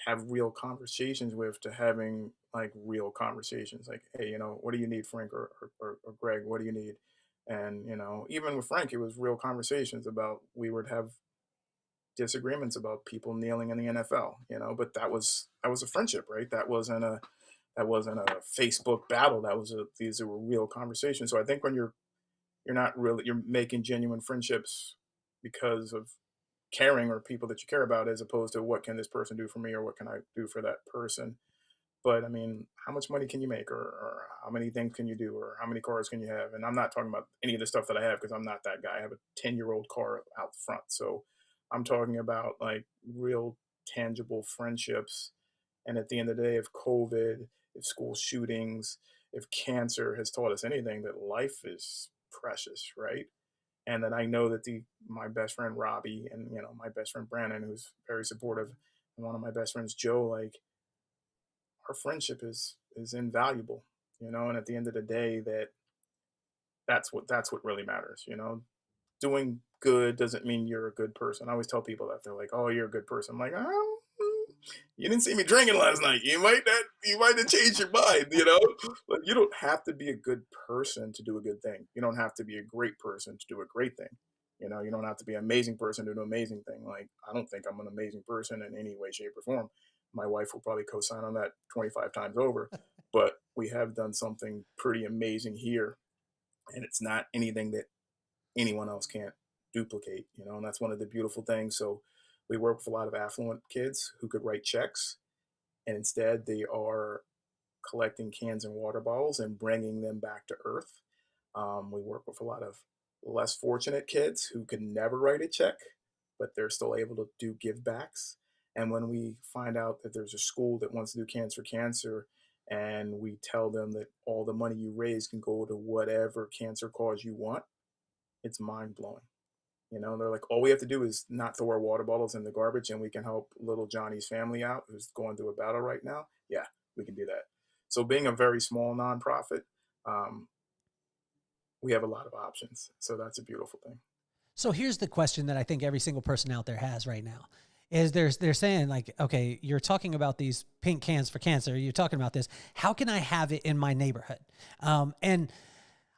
B: have real conversations with, to having like real conversations. Like, hey, what do you need, Frank, or Greg? What do you need? And even with Frank, it was real conversations about, we would have disagreements about people kneeling in the NFL, but that was a friendship, right? That wasn't a Facebook battle. These were real conversations. So I think when you're making genuine friendships because of caring, or people that you care about, as opposed to what can this person do for me, or what can I do for that person. But I mean, how much money can you make, or how many things can you do, or how many cars can you have? And I'm not talking about any of the stuff that I have, because I'm not that guy. I have a 10-year-old car out front. So I'm talking about like real tangible friendships. And at the end of the day, if COVID, if school shootings, if cancer has taught us anything, that life is precious, right? And that I know that my best friend Robbie, and my best friend Brandon, who's very supportive, and one of my best friends Joe, like, our friendship is invaluable, and at the end of the day, that's what really matters. Doing good doesn't mean you're a good person. I always tell people that. They're like, oh, you're a good person. I'm like, you didn't see me drinking last night. You might have changed your mind, But you don't have to be a good person to do a good thing. You don't have to be a great person to do a great thing. You don't have to be an amazing person to do an amazing thing. Like, I don't think I'm an amazing person in any way, shape, or form. My wife will probably co-sign on that 25 times over. But we have done something pretty amazing here, and it's not anything that anyone else can't duplicate, and that's one of the beautiful things. So we work with a lot of affluent kids who could write checks, and instead they are collecting cans and water bottles and bringing them back to earth. We work with a lot of less fortunate kids who could never write a check, but they're still able to do give backs. And when we find out that there's a school that wants to do cancer, and we tell them that all the money you raise can go to whatever cancer cause you want, it's mind blowing. They're like, all we have to do is not throw our water bottles in the garbage, and we can help little Johnny's family out, who's going through a battle right now. Yeah, we can do that. So being a very small nonprofit, we have a lot of options. So that's a beautiful thing.
A: So here's the question that I think every single person out there has right now. Is they're saying, like, okay, you're talking about these pink cans for cancer. You're talking about this. How can I have it in my neighborhood? And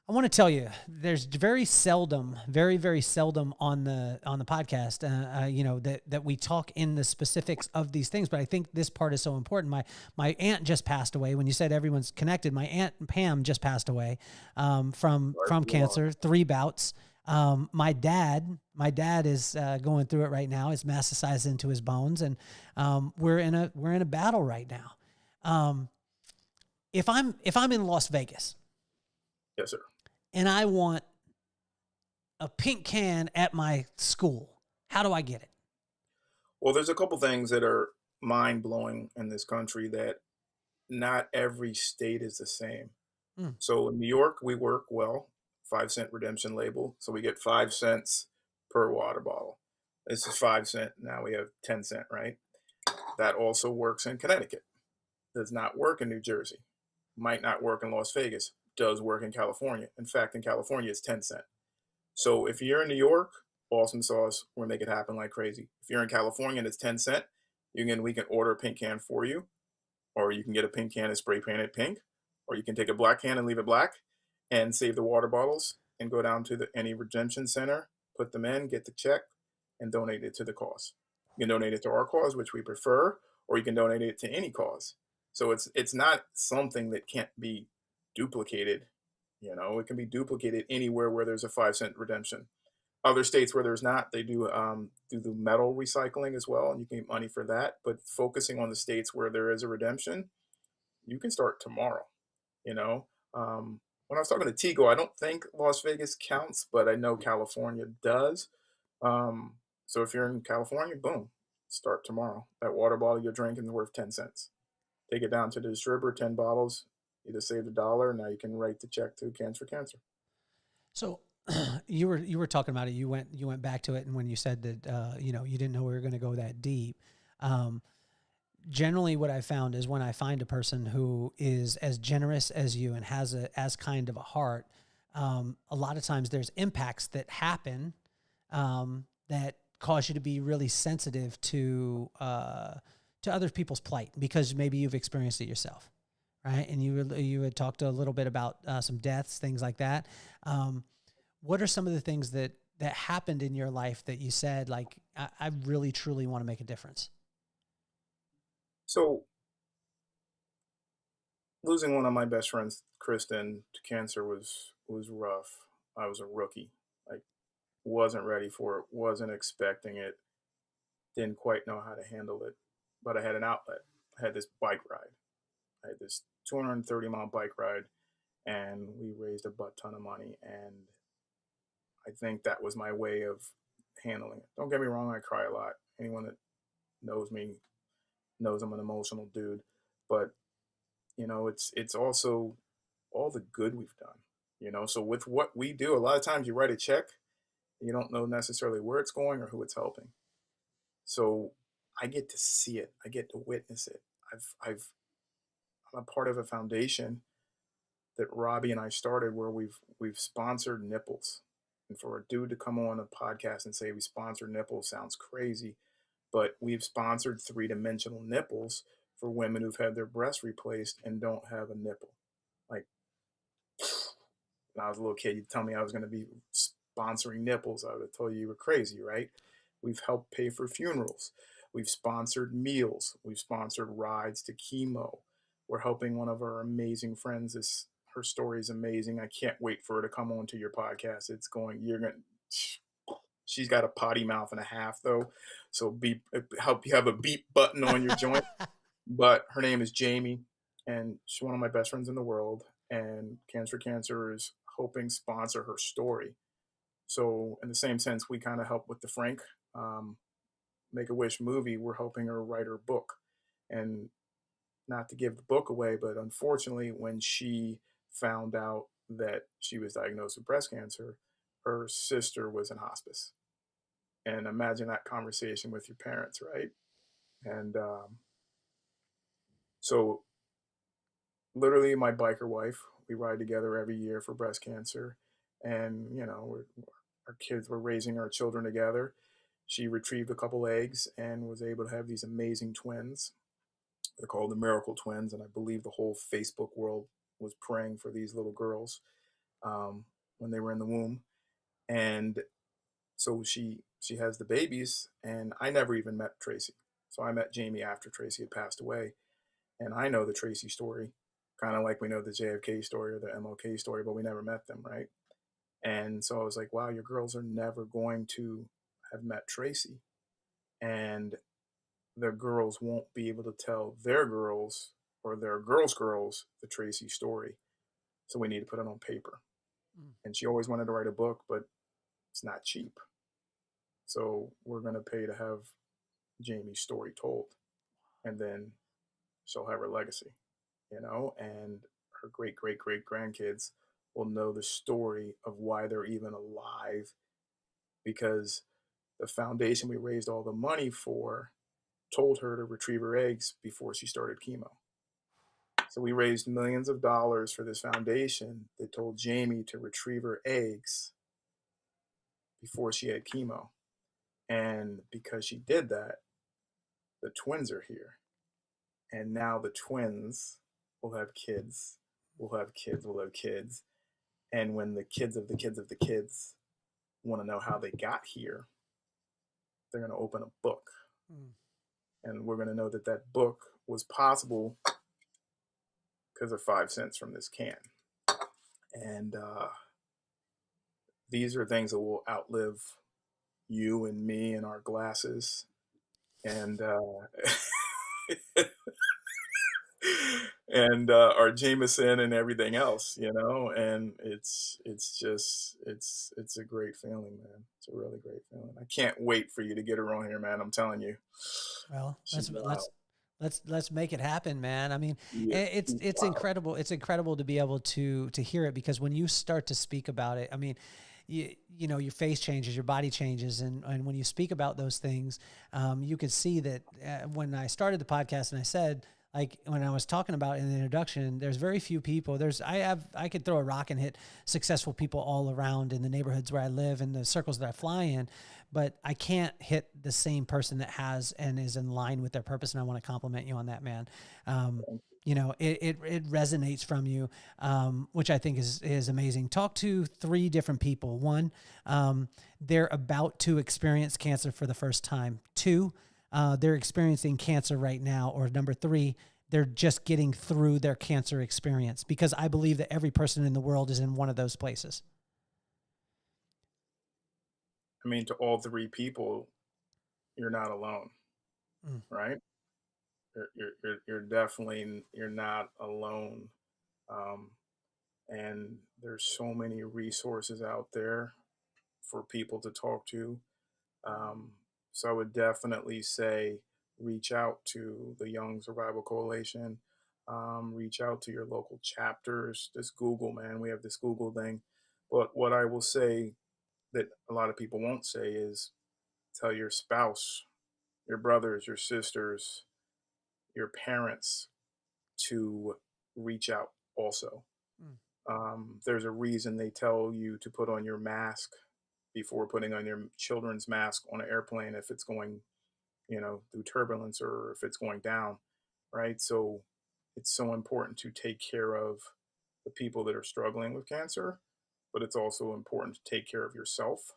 A: I want to tell you, there's very seldom, very, very seldom on the podcast, that we talk in the specifics of these things. But I think this part is so important. My aunt just passed away. When you said everyone's connected, my aunt Pam just passed away from cancer, 3 bouts. My dad is going through it right now. It's metastasized into his bones, and we're in a battle right now. Um, if I'm in Las Vegas
B: Yes, sir.
A: and I want a pink can at my school, how do I get it?
B: Well, there's a couple things that are mind blowing in this country that not every state is the same.
A: Mm.
B: So in New York, we work well, 5 cent redemption label. So we get 5 cents per water bottle. This is 5 cent. Now we have 10 cent, right? That also works in Connecticut. Does not work in New Jersey. Might not work in Las Vegas. Does work in California. In fact, in California, it's 10 cent. So if you're in New York, awesome sauce, we'll make it happen like crazy. If you're in California and it's 10 cent, we can order a pink can for you, or you can get a pink can and spray paint it pink, or you can take a black can and leave it black, and save the water bottles and go down to any redemption center, put them in, get the check, and donate it to the cause. You can donate it to our cause, which we prefer, or you can donate it to any cause. So it's not something that can't be duplicated. It can be duplicated anywhere where there's a 5 cent redemption. Other states where there's not, they do the metal recycling as well, and you can get money for that. But focusing on the states where there is a redemption, you can start tomorrow. You know, when I was talking to Tigo, I don't think Las Vegas counts, but I know California does. So if you're in California, boom, start tomorrow. That water bottle you're drinking is worth 10 cents. Take it down to the distributor, 10 bottles. You just saved $1. Now you can write the check to Cancer Cancer.
A: So you were talking about it. You went back to it, and when you said that you didn't know we were going to go that deep. Um, Generally, what I found is when I find a person who is as generous as you and has as kind of a heart, a lot of times there's impacts that happen that cause you to be really sensitive to other people's plight because maybe you've experienced it yourself, right? And you had talked a little bit about some deaths, things like that. What are some of the things that happened in your life that you said, like, I really truly want to make a difference?
B: So losing one of my best friends, Kristen, to cancer was rough. I was a rookie. Like, wasn't ready for it, wasn't expecting it, didn't quite know how to handle it. But I had an outlet. I had this bike ride. I had this 230-mile bike ride, and we raised a butt ton of money. And I think that was my way of handling it. Don't get me wrong, I cry a lot. Anyone that knows me knows I'm an emotional dude. But it's also all the good we've done. So with what we do, a lot of times you write a check, and you don't know necessarily where it's going or who it's helping. So I get to see it. I get to witness it. I'm a part of a foundation that Robbie and I started where we've sponsored nipples. And for a dude to come on a podcast and say we sponsor nipples sounds crazy, but we've sponsored three-dimensional nipples for women who've had their breasts replaced and don't have a nipple. Like, when I was a little kid, you'd tell me I was going to be sponsoring nipples. I would have told you were crazy, right? We've helped pay for funerals. We've sponsored meals. We've sponsored rides to chemo. We're helping one of our amazing friends. Her story is amazing. I can't wait for her to come on to your podcast. She's got a potty mouth and a half though. So help you have a beep button on your joint. But her name is Jamie, and she's one of my best friends in the world. And Cancer is hoping sponsor her story. So in the same sense, we kind of help with the Frank Make a Wish movie. We're helping her write her book, and not to give the book away, but unfortunately, when she found out that she was diagnosed with breast cancer, her sister was in hospice. And imagine that conversation with your parents, right? And so literally my biker wife, we ride together every year for breast cancer. And, our kids were raising our children together. She retrieved a couple eggs and was able to have these amazing twins. They're called the Miracle Twins. And I believe the whole Facebook world was praying for these little girls when they were in the womb. And so she has the babies, and I never even met Tracy. So I met Jamie after Tracy had passed away. And I know the Tracy story, kind of like we know the JFK story or the MLK story, but we never met them, right? And so I was like, wow, your girls are never going to have met Tracy. And the girls won't be able to tell their girls or their girls' the Tracy story. So we need to put it on paper.
A: Mm.
B: And she always wanted to write a book, but it's not cheap. So we're going to pay to have Jamie's story told. And then she'll have her legacy, and her great, great, great grandkids will know the story of why they're even alive, because the foundation we raised all the money for told her to retrieve her eggs before she started chemo. So we raised millions of dollars for this foundation that told Jamie to retrieve her eggs before she had chemo. And because she did that, the twins are here. And now the twins will have kids, will have kids, will have kids. And when the kids of the kids of the kids want to know how they got here, they're going to open a book.
A: Mm.
B: And we're going to know that that book was possible because of 5 cents from this can. And these are things that will outlive you and me and our glasses. And and our Jameson and everything else, and it's a great feeling, man. It's a really great feeling. I can't wait for you to get her on here, man. I'm telling you.
A: Well,
B: She's wild.
A: let's make it happen, man. I mean,
B: Yeah, she's
A: it's
B: wild.
A: incredible. It's incredible to be able to hear it, because when you start to speak about it, I mean, you know, your face changes, your body changes, and when you speak about those things, you could see that when I started the podcast and I said, like when I was talking about in the introduction, there's very few people. I could throw a rock and hit successful people all around in the neighborhoods where I live and the circles that I fly in, but I can't hit the same person that has and is in line with their purpose. And I want to compliment you on that, man. You know, it resonates from you, which I think is amazing. Talk to 3 different people. 1, they're about to experience cancer for the first time. 2, they're experiencing cancer right now. Or number 3, they're just getting through their cancer experience, because I believe that every person in the world is in one of those places.
B: I mean, to all 3 people, you're not alone,
A: Mm.
B: right? You're definitely you're not alone. Um, and there's so many resources out there for people to talk to. Um, so I would definitely say reach out to the Young Survival Coalition. Reach out to your local chapters. Just Google, man. We have this Google thing. But what I will say that a lot of people won't say is tell your spouse, your brothers, your sisters, your parents to reach out also.
A: Mm.
B: There's a reason they tell you to put on your mask before putting on your children's mask on an airplane if it's going, through turbulence or if it's going down, right? So it's so important to take care of the people that are struggling with cancer, but it's also important to take care of yourself,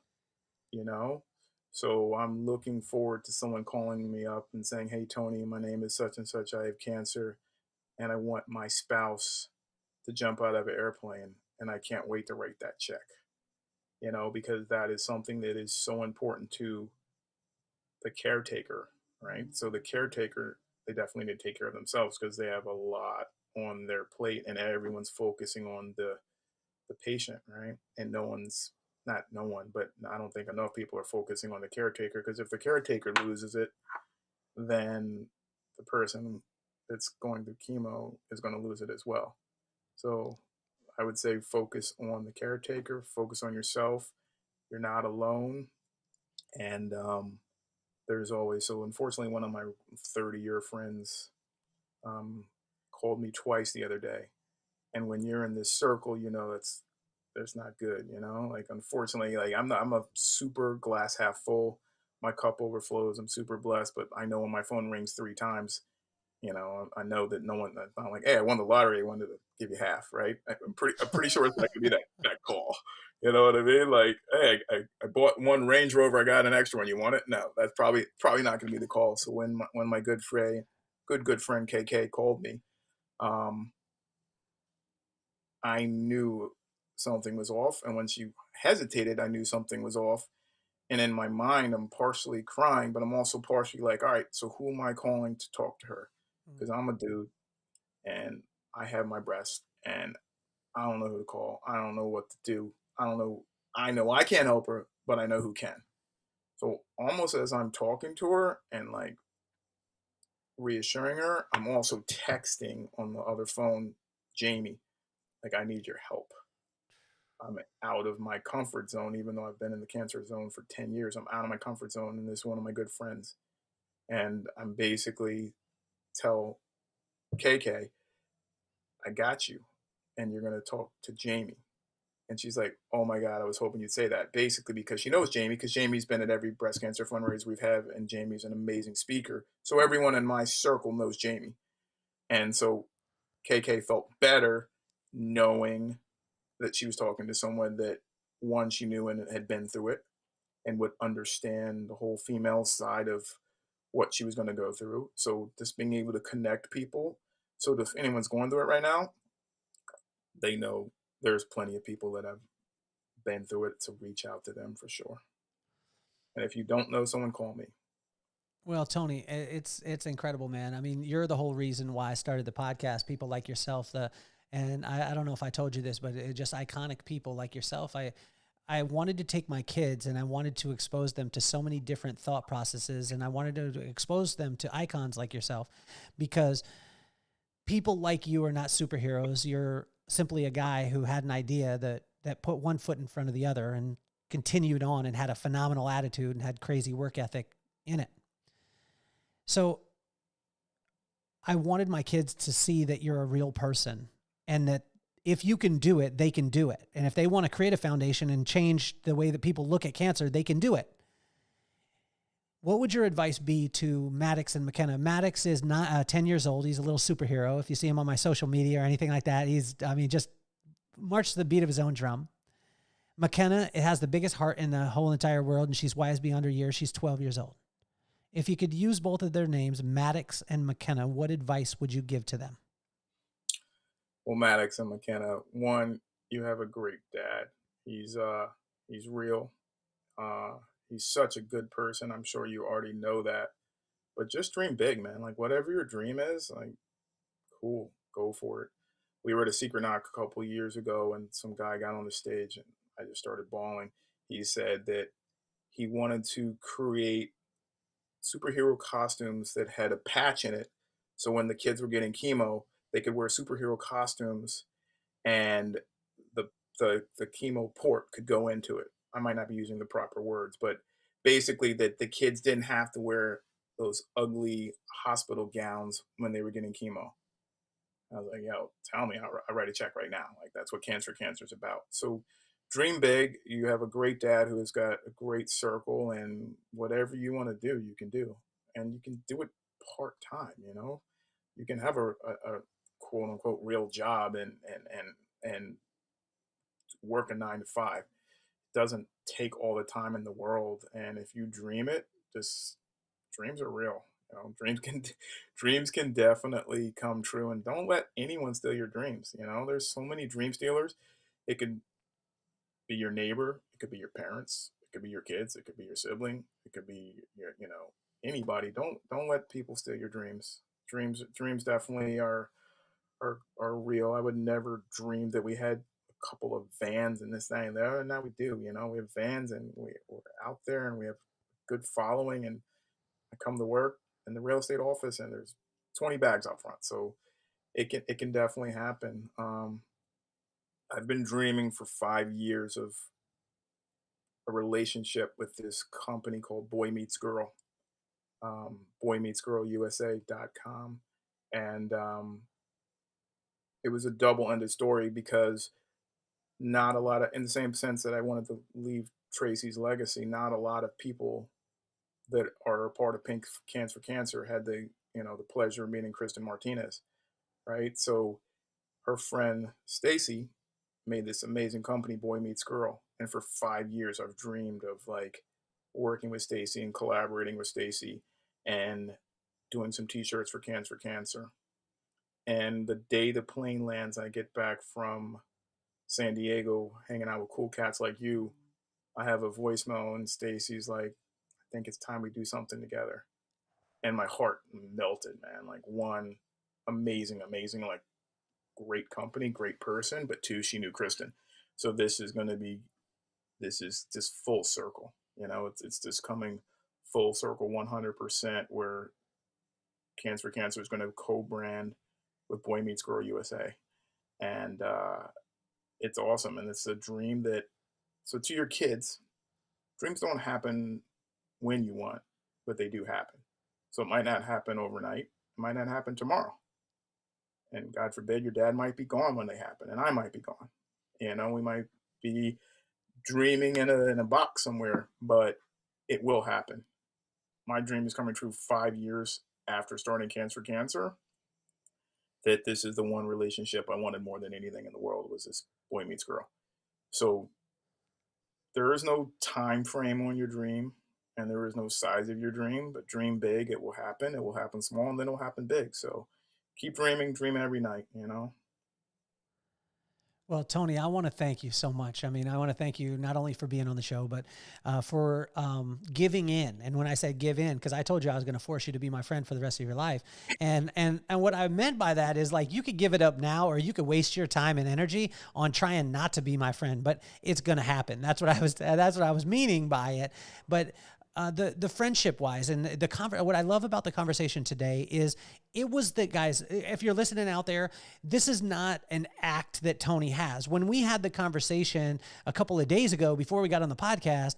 B: you know? So I'm looking forward to someone calling me up and saying, "Hey, Tony, my name is such and such. I have cancer and I want my spouse to jump out of an airplane and I can't wait to write that check." Because that is something that is so important to the caretaker, right? So the caretaker, they definitely need to take care of themselves because they have a lot on their plate and everyone's focusing on the patient, right? And not no one, but I don't think enough people are focusing on the caretaker, because if the caretaker loses it, then the person that's going through chemo is going to lose it as well. So I would say focus on the caretaker, focus on yourself. You're not alone. And there's always, so unfortunately, one of my 30-year friends called me twice the other day. And when you're in this circle, that's not good, like, unfortunately, like, I'm a super glass half full. My cup overflows. I'm super blessed, but I know when my phone rings 3 times, I know that no one, I'm not like, "Hey, I won the lottery. I wanted to give you half," right? I'm pretty sure it's not gonna be that call. You know what I mean? Like, "Hey, I bought one Range Rover. I got an extra one. You want it?" No, that's probably not gonna be the call. So when my good friend KK called me, um, I knew something was off. And when she hesitated, I knew something was off. And in my mind, I'm partially crying, but I'm also partially like, all right, so who am I calling to talk to her?
A: Mm.
B: Because I'm a dude and I have my breast and I don't know who to call. I don't know what to do. I don't know. I know I can't help her, but I know who can. So almost as I'm talking to her and like reassuring her, I'm also texting on the other phone, Jamie, like, I need your help. I'm out of my comfort zone, even though I've been in the cancer zone for 10 years. I'm out of my comfort zone, and this is one of my good friends. And I'm basically tell KK, I got you, and you're going to talk to Jamie. And she's like, oh my God, I was hoping you'd say that. Basically, because she knows Jamie, because Jamie's been at every breast cancer fundraiser we've had, and Jamie's an amazing speaker. So everyone in my circle knows Jamie. And so KK felt better knowing that she was talking to someone that, one, she knew and had been through it and would understand the whole female side of what she was going to go through. So just being able to connect people. So if anyone's going through it right now, they know there's plenty of people that have been through it to reach out to them for sure. And if you don't know someone, call me.
A: Well, Tony, it's incredible, man. I mean, you're the whole reason why I started the podcast. People like yourself, and I don't know if I told you this, but just iconic people like yourself. I wanted to take my kids and I wanted to expose them to so many different thought processes, and I wanted to expose them to icons like yourself, because people like you are not superheroes. You're simply a guy who had an idea that put one foot in front of the other and continued on and had a phenomenal attitude and had crazy work ethic in it. So I wanted my kids to see that you're a real person, and that if you can do it, they can do it. And if they want to create a foundation and change the way that people look at cancer, they can do it. What would your advice be to Maddox and McKenna? Maddox is not 10 years old. He's a little superhero. If you see him on my social media or anything like that, just march to the beat of his own drum. McKenna, it has the biggest heart in the whole entire world, and she's wise beyond her years. She's 12 years old. If you could use both of their names, Maddox and McKenna, what advice would you give to them?
B: Well, Maddox and McKenna, one, you have a great dad. He's real. Uh, he's such a good person. I'm sure you already know that. But just dream big, man. Like whatever your dream is, like cool, go for it. We were at a secret knock a couple years ago, and some guy got on the stage, and I just started bawling. He said that he wanted to create superhero costumes that had a patch in it, so when the kids were getting chemo, they could wear superhero costumes, and the the chemo port could go into it. I might not be using the proper words, but basically that the kids didn't have to wear those ugly hospital gowns when they were getting chemo. I was like, yo, tell me, I'll write a check right now. Like that's what cancer's about. So dream big. You have a great dad who has got a great circle, and whatever you want to do, you can do, and you can do it part time. You can have a quote unquote real job and work a 9 to 5. It doesn't take all the time in the world, and if you dream it, just dreams are real. Dreams can definitely come true, and don't let anyone steal your dreams. There's so many dream stealers. It could be your neighbor, it could be your parents, it could be your kids, it could be your sibling, it could be anybody. Don't let people steal your dreams. Dreams definitely are real. I would never dream that we had a couple of vans and this, that, and there. And now we do. We have vans, and we're out there, and we have good following. And I come to work in the real estate office, and there's 20 bags out front. So it can definitely happen. I've been dreaming for 5 years of a relationship with this company called Boy Meets Girl, boymeetsgirlusa.com. And it was a double-ended story because not a lot of, in the same sense that I wanted to leave Tracy's legacy, not a lot of people that are a part of Pink Cans for Cancer had the pleasure of meeting Kristen Martinez, right? So her friend Stacy made this amazing company, Boy Meets Girl, and for 5 years I've dreamed of like working with Stacy and collaborating with Stacy and doing some T-shirts for Cans for Cancer. And the day the plane lands, I get back from San Diego hanging out with cool cats like you, I have a voicemail and Stacy's like, I think it's time we do something together. And my heart melted, man. Like, one, amazing, amazing, like, great company, great person, but two, she knew Kristen. So this is just full circle. It's just coming full circle 100% where Cans for Cancer is going to co-brand with Boy Meets Girl USA. And it's awesome. And it's a dream that, so to your kids, dreams don't happen when you want, but they do happen. So it might not happen overnight. It might not happen tomorrow. And God forbid your dad might be gone when they happen, and I might be gone. We might be dreaming in a box somewhere, but it will happen. My dream is coming true 5 years after starting Cans for Cancer. That this is the one relationship I wanted more than anything in the world, was this Boy Meets Girl. So there is no time frame on your dream, and there is no size of your dream, but dream big. It will happen. It will happen small, and then it will happen big. So keep dreaming, dream every night.
A: Well, Tony, I want to thank you so much. I mean, I want to thank you not only for being on the show, but for giving in. And when I said give in, because I told you I was going to force you to be my friend for the rest of your life. And what I meant by that is, like, you could give it up now, or you could waste your time and energy on trying not to be my friend, but it's going to happen. That's what I was meaning by it. But the friendship wise, and what I love about the conversation today is, it was that, guys, if you're listening out there, this is not an act that Tony has. When we had the conversation a couple of days ago before we got on the podcast,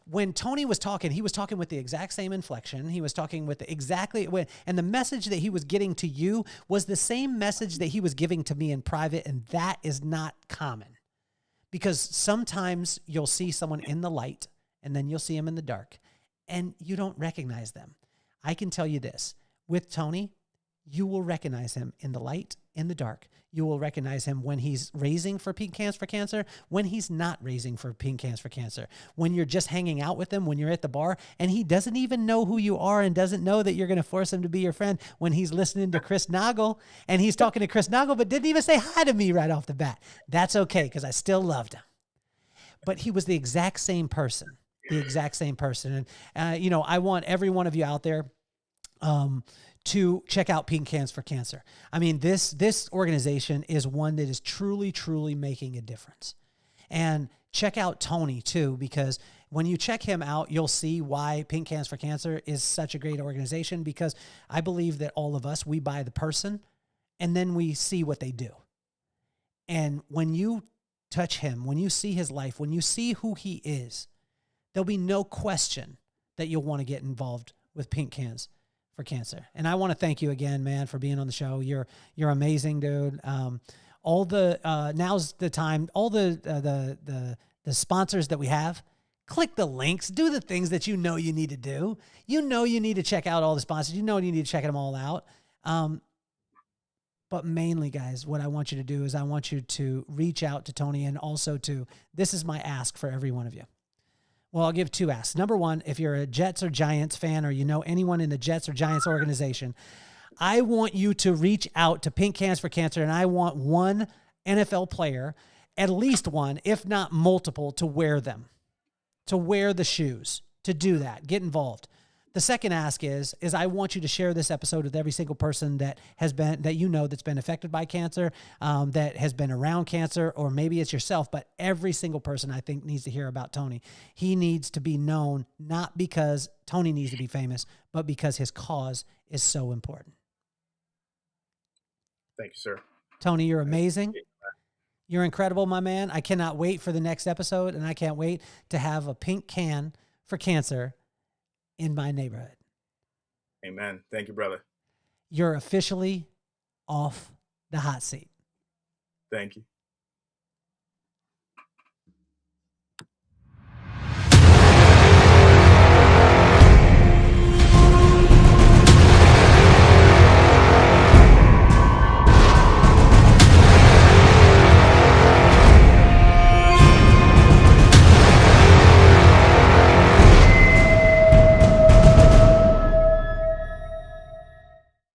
A: when Tony was talking, he was talking with the exact same inflection. He was talking with and the message that he was getting to you was the same message that he was giving to me in private. And that is not common, because sometimes you'll see someone in the light and then you'll see them in the dark, and you don't recognize them. I can tell you this, with Tony, you will recognize him in the light, in the dark. You will recognize him when he's raising for Pink Cans for Cancer, when he's not raising for Pink Cans for Cancer, when you're just hanging out with him, when you're at the bar, and he doesn't even know who you are and doesn't know that you're going to force him to be your friend, when he's listening to Chris Noggle and he's talking to Chris Noggle, but didn't even say hi to me right off the bat. That's okay, because I still loved him. But he was the exact same person. And, I want every one of you out there to check out Pink Cans for Cancer. I mean, this organization is one that is truly, truly making a difference. And check out Tony too, because when you check him out, you'll see why Pink Cans for Cancer is such a great organization, because I believe that all of us, we buy the person and then we see what they do. And when you touch him, when you see his life, when you see who he is, there'll be no question that you'll want to get involved with Pink Cans for Cancer. And I want to thank you again, man, for being on the show. You're amazing, dude. Now's the time. All the sponsors that we have, click the links, do the things that you need to do. You need to check out all the sponsors. You need to check them all out. But mainly, guys, what I want you to do is I want you to reach out to Tony, and also this is my ask for every one of you. Well, I'll give two asks. Number one, if you're a Jets or Giants fan, or anyone in the Jets or Giants organization, I want you to reach out to Pink Cans for Cancer, and I want one NFL player, at least one, if not multiple, to wear them, to wear the shoes, to do that, get involved. The second ask is I want you to share this episode with every single person that's been affected by cancer, that has been around cancer, or maybe it's yourself, but every single person, I think, needs to hear about Tony. He needs to be known, not because Tony needs to be famous, but because his cause is so important.
B: Thank you, sir.
A: Tony, you're amazing. You're incredible, my man. I cannot wait for the next episode, and I can't wait to have a Pink Can for Cancer in my neighborhood.
B: Amen. Thank you, brother.
A: You're officially off the hot seat.
B: Thank you.